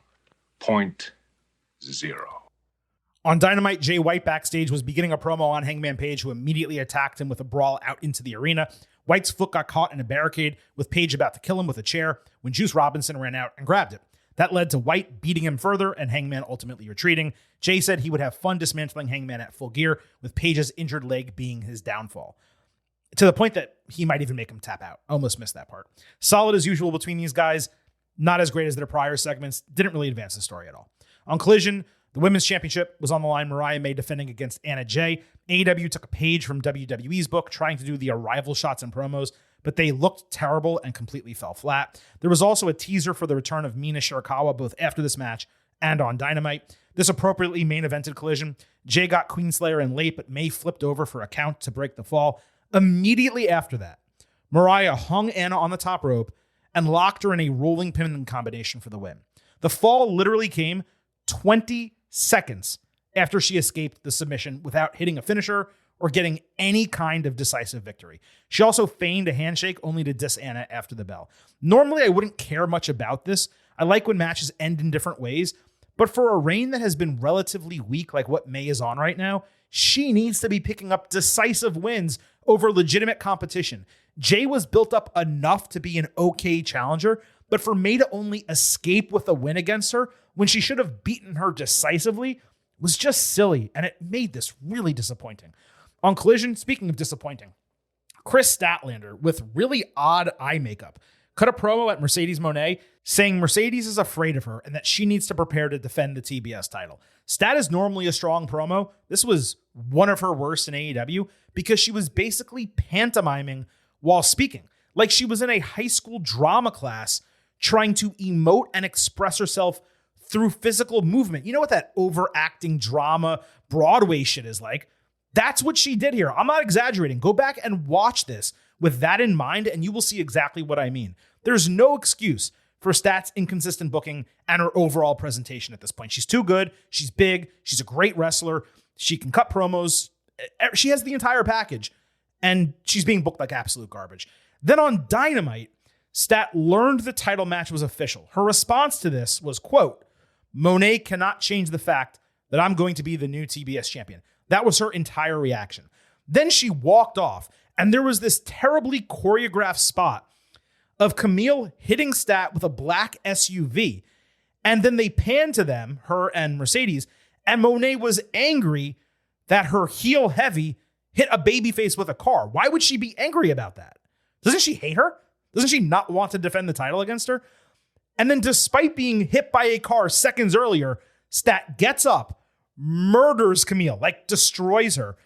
On Dynamite, Jay White backstage was beginning a promo on Hangman Page, who immediately attacked him with a brawl out into the arena. White's foot got caught in a barricade, with Page about to kill him with a chair when Juice Robinson ran out and grabbed it. That led to White beating him further and Hangman ultimately retreating. Jay said he would have fun dismantling Hangman at Full Gear, with Page's injured leg being his downfall. To the point that he might even make him tap out. Almost missed that part. Solid as usual between these guys. Not as great as their prior segments. Didn't really advance the story at all. On Collision, the Women's Championship was on the line. Mariah May defending against Anna Jay. AEW took a page from WWE's book, trying to do the arrival shots and promos. but they looked terrible and completely fell flat. There was also a teaser for the return of Mina Shirakawa both after this match and on Dynamite. This appropriately main evented Collision. Jay got Queenslayer in late, but May flipped over for a count to break the fall. Immediately after that, Mariah hung Anna on the top rope and locked her in a rolling pin combination for the win. The fall literally came 20 seconds after she escaped the submission without hitting a finisher or getting any kind of decisive victory. She also feigned a handshake only to diss Anna after the bell. Normally, I wouldn't care much about this. I like when matches end in different ways, but for a reign that has been relatively weak like what May is on right now, she needs to be picking up decisive wins over legitimate competition. Jay was built up enough to be an okay challenger, but for May to only escape with a win against her when she should have beaten her decisively was just silly, and it made this really disappointing. On Collision, speaking of disappointing, Chris Statlander, with really odd eye makeup, cut a promo at Mercedes Moné saying Mercedes is afraid of her and that she needs to prepare to defend the TBS title. Stat is normally a strong promo. This was one of her worst in AEW because she was basically pantomiming while speaking, like she was in a high school drama class trying to emote and express herself through physical movement. You know what that overacting drama Broadway shit is like? That's what she did here. I'm not exaggerating. Go back and watch this with that in mind, and you will see exactly what I mean. There's no excuse for Stat's inconsistent booking and her overall presentation at this point. She's too good. She's big. She's a great wrestler. She can cut promos. She has the entire package, and she's being booked like absolute garbage. Then on Dynamite, Stat learned the title match was official. Her response to this was, quote, "Moné cannot change the fact that I'm going to be the new TBS champion." That was her entire reaction. Then she walked off, and there was this terribly choreographed spot of Camille hitting Stat with a black SUV. And then they panned to them, her and Mercedes, and Moné was angry that her heel heavy hit a babyface with a car. Why would she be angry about that? Doesn't she hate her? Doesn't she not want to defend the title against her? And then despite being hit by a car seconds earlier, Stat gets up, murders Camille, like destroys her.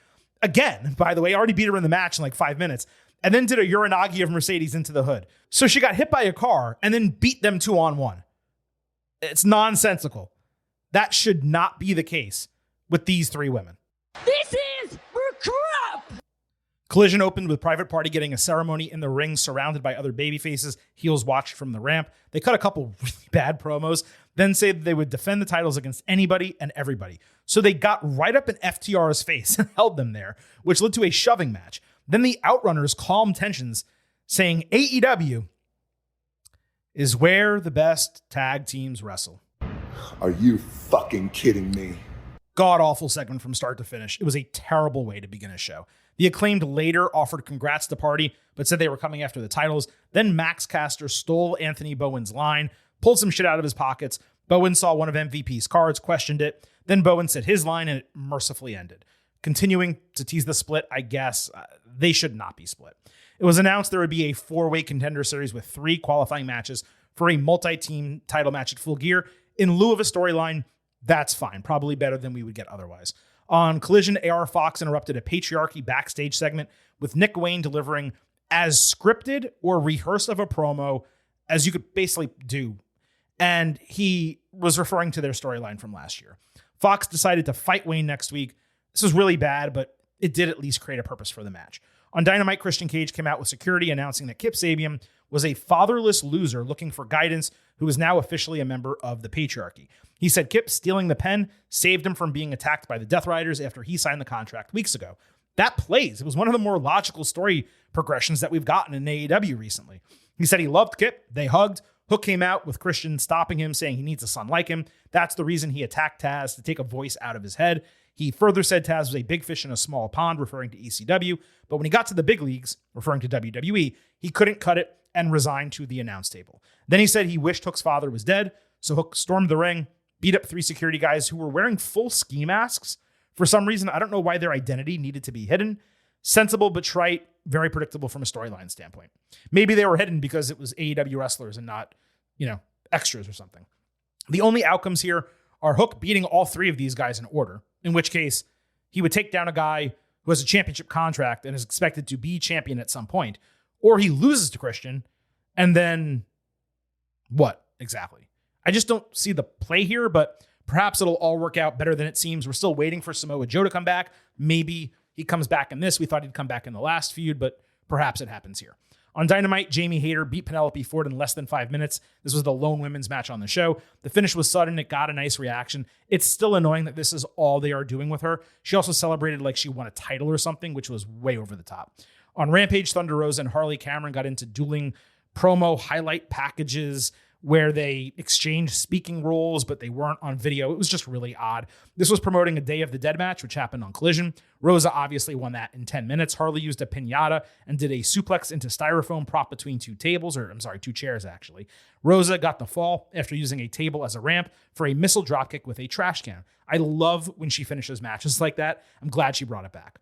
Again, by the way, already beat her in the match in like 5 minutes, and then did a Uranagi of Mercedes into the hood. So she got hit by a car and then beat them 2-on-1. It's nonsensical. That should not be the case with these three women. This is crap! Collision opened with Private Party getting a ceremony in the ring surrounded by other babyfaces. Heels watched from the ramp. They cut a couple really bad promos, then said they would defend the titles against anybody and everybody. So they got right up in FTR's face and held them there, which led to a shoving match. Then the Outrunners calmed tensions, saying AEW is where the best tag teams wrestle. Are you fucking kidding me? God-awful segment from start to finish. It was a terrible way to begin a show. The Acclaimed later offered congrats to Party, but said they were coming after the titles. Then Max Caster stole Anthony Bowen's line, pulled some shit out of his pockets. Bowen saw one of MVP's cards, questioned it. Then Bowen said his line, and it mercifully ended. Continuing to tease the split, I guess they should not be split. It was announced there would be a 4-way contender series with 3 qualifying matches for a multi-team title match at Full Gear. In lieu of a storyline, that's fine. Probably better than we would get otherwise. On Collision, AR Fox interrupted a Patriarchy backstage segment with Nick Wayne delivering as scripted or rehearsed of a promo as you could basically do. And he was referring to their storyline from last year. Fox decided to fight Wayne next week. This was really bad, but it did at least create a purpose for the match. On Dynamite, Christian Cage came out with security announcing that Kip Sabian was a fatherless loser looking for guidance who is now officially a member of the Patriarchy. He said Kip stealing the pen saved him from being attacked by the Death Riders after he signed the contract weeks ago. That plays. It was one of the more logical story progressions that we've gotten in AEW recently. He said he loved Kip. They hugged. Hook came out with Christian stopping him, saying he needs a son like him. That's the reason he attacked Taz, to take a voice out of his head. He further said Taz was a big fish in a small pond, referring to ECW. But when he got to the big leagues, referring to WWE, he couldn't cut it and resigned to the announce table. Then he said he wished Hook's father was dead. So Hook stormed the ring, beat up 3 security guys who were wearing full ski masks. For some reason, I don't know why their identity needed to be hidden. Sensible but trite, very predictable from a storyline standpoint. Maybe they were hidden because it was AEW wrestlers and not, extras or something. The only outcomes here are Hook beating all 3 of these guys in order, in which case he would take down a guy who has a championship contract and is expected to be champion at some point, or he loses to Christian, and then what exactly? I just don't see the play here, but perhaps it'll all work out better than it seems. We're still waiting for Samoa Joe to come back. Maybe he comes back in this. We thought he'd come back in the last feud, but perhaps it happens here. On Dynamite, Jamie Hayter beat Penelope Ford in less than 5 minutes. This was the lone women's match on the show. The finish was sudden. It got a nice reaction. It's still annoying that this is all they are doing with her. She also celebrated like she won a title or something, which was way over the top. On Rampage, Thunder Rosa and Harley Cameron got into dueling promo highlight packages where they exchanged speaking roles, but they weren't on video. It was just really odd. This was promoting a Day of the Dead match, which happened on Collision. Rosa obviously won that in 10 minutes. Harley used a piñata and did a suplex into styrofoam prop between two chairs, actually. Rosa got the fall after using a table as a ramp for a missile dropkick with a trash can. I love when she finishes matches like that. I'm glad she brought it back.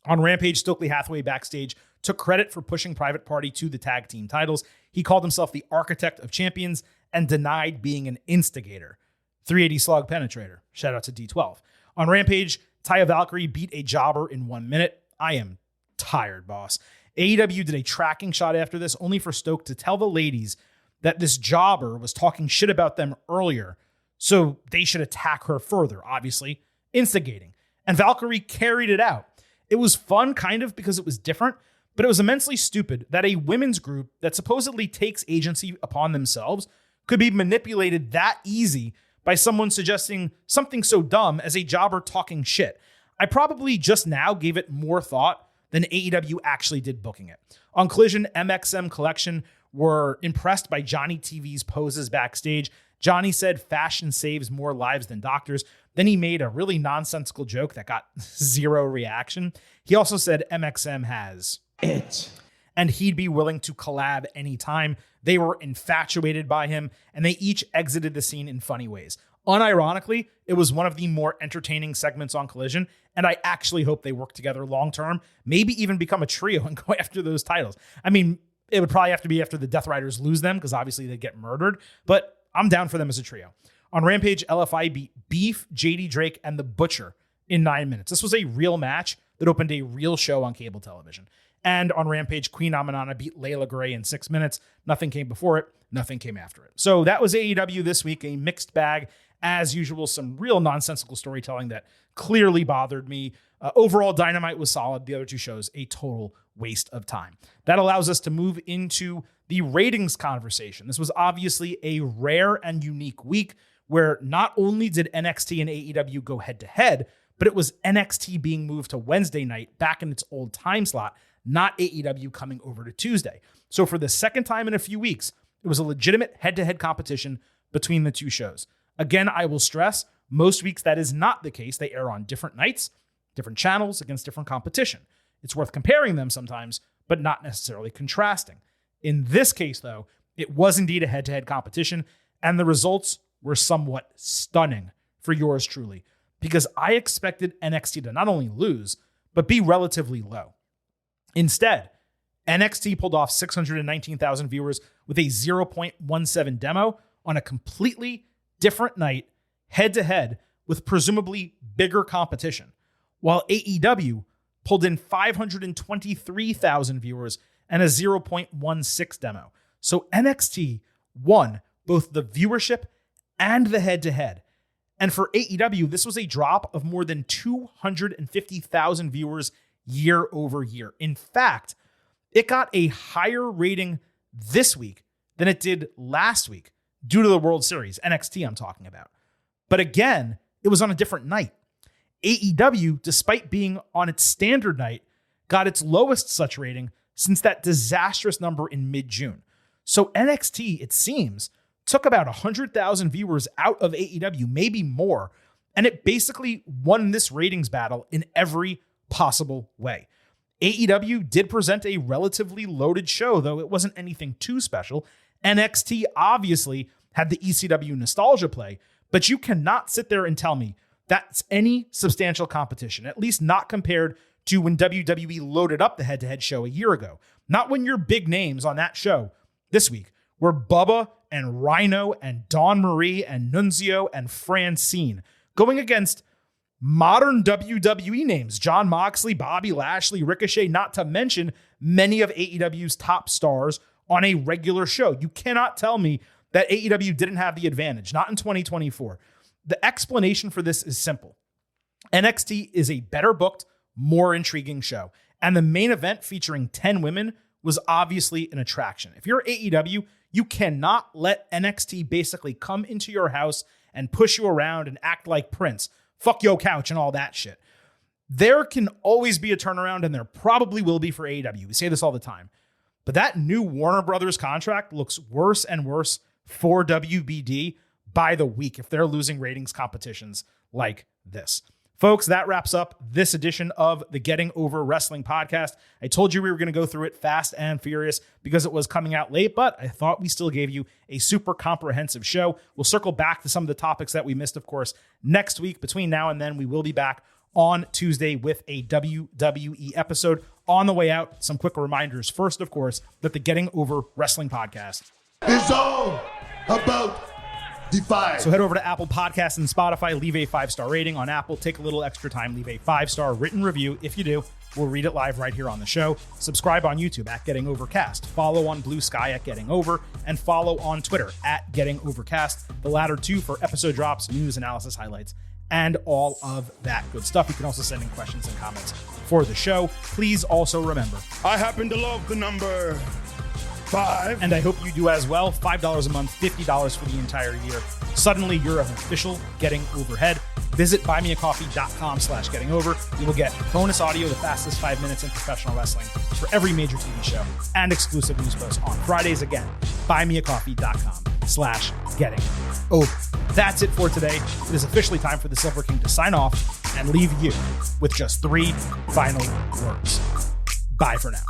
On Rampage, Stokely Hathaway backstage took credit for pushing Private Party to the tag team titles. He called himself the architect of champions and denied being an instigator. 380 slug penetrator. Shout out to D12. On Rampage, Taya Valkyrie beat a jobber in 1 minute. I am tired, boss. AEW did a tracking shot after this, only for Stoke to tell the ladies that this jobber was talking shit about them earlier, so they should attack her further, obviously, instigating. And Valkyrie carried it out. It was fun, kind of, because it was different, but it was immensely stupid that a women's group that supposedly takes agency upon themselves could be manipulated that easy by someone suggesting something so dumb as a jobber talking shit. I probably just now gave it more thought than AEW actually did booking it. On Collision, MXM Collection were impressed by Johnny TV's poses backstage. Johnny said fashion saves more lives than doctors. Then he made a really nonsensical joke that got zero reaction. He also said MXM has it, and he'd be willing to collab anytime. They were infatuated by him, and they each exited the scene in funny ways. Unironically, it was one of the more entertaining segments on Collision, and I actually hope they work together long-term, maybe even become a trio and go after those titles. I mean, it would probably have to be after the Death Riders lose them, because obviously they get murdered, but I'm down for them as a trio. On Rampage, LFI beat Beef, JD Drake, and The Butcher in 9 minutes. This was a real match that opened a real show on cable television. And on Rampage, Queen Amanana beat Layla Gray in 6 minutes. Nothing came before it. Nothing came after it. So that was AEW this week, a mixed bag. As usual, some real nonsensical storytelling that clearly bothered me. Overall, Dynamite was solid. The other two shows, a total waste of time. That allows us to move into the ratings conversation. This was obviously a rare and unique week where not only did NXT and AEW go head-to-head, but it was NXT being moved to Wednesday night back in its old time slot, not AEW coming over to Tuesday. So for the second time in a few weeks, it was a legitimate head-to-head competition between the two shows. Again, I will stress, most weeks that is not the case. They air on different nights, different channels, against different competition. It's worth comparing them sometimes, but not necessarily contrasting. In this case, though, it was indeed a head-to-head competition, and the results were somewhat stunning for yours truly, because I expected NXT to not only lose, but be relatively low. Instead, NXT pulled off 619,000 viewers with a 0.17 demo on a completely different night, head-to-head, with presumably bigger competition, while AEW pulled in 523,000 viewers and a 0.16 demo. So NXT won both the viewership and the head-to-head. And for AEW, this was a drop of more than 250,000 viewers year over year. In fact, it got a higher rating this week than it did last week due to the World Series, NXT I'm talking about. But again, it was on a different night. AEW, despite being on its standard night, got its lowest such rating since that disastrous number in mid-June. So NXT, it seems, took about 100,000 viewers out of AEW, maybe more, and it basically won this ratings battle in every possible way. AEW did present a relatively loaded show, though it wasn't anything too special. NXT obviously had the ECW nostalgia play, but you cannot sit there and tell me that's any substantial competition, at least not compared to when WWE loaded up the head-to-head show a year ago. Not when your big names on that show this week were Bubba and Rhino and Dawn Marie and Nunzio and Francine, going against modern WWE names, Jon Moxley, Bobby Lashley, Ricochet, not to mention many of AEW's top stars on a regular show. You cannot tell me that AEW didn't have the advantage, not in 2024. The explanation for this is simple. NXT is a better booked, more intriguing show. And the main event featuring 10 women was obviously an attraction. If you're AEW, you cannot let NXT basically come into your house and push you around and act like Prince, fuck your couch and all that shit. There can always be a turnaround, and there probably will be for AEW. We say this all the time. But that new Warner Brothers contract looks worse and worse for WBD by the week if they're losing ratings competitions like this. Folks, that wraps up this edition of the Getting Over Wrestling podcast. I told you we were going to go through it fast and furious because it was coming out late, but I thought we still gave you a super comprehensive show. We'll circle back to some of the topics that we missed, of course, next week. Between now and then, we will be back on Tuesday with a WWE episode. On the way out, some quick reminders. First, of course, that the Getting Over Wrestling podcast It's all about Defy. So head over to Apple Podcasts and Spotify, leave a 5-star rating on Apple. Take a little extra time, leave a 5-star written review. If you do, we'll read it live right here on the show. Subscribe on YouTube at Getting Overcast. Follow on Blue Sky at Getting Over, and follow on Twitter at Getting Overcast. The latter two for episode drops, news, analysis, highlights, and all of that good stuff. You can also send in questions and comments for the show. Please also remember, I happen to love the number 5. and I hope you do as well. $5 a month, $50 for the entire year. Suddenly, you're an official Getting Overhead. Visit buymeacoffee.com/getting over. You will get bonus audio, the fastest 5 minutes in professional wrestling for every major TV show, and exclusive news posts on Fridays. Again, buymeacoffee.com/getting over. That's it for today. It is officially time for the Silver King to sign off and leave you with just 3 final words. Bye for now.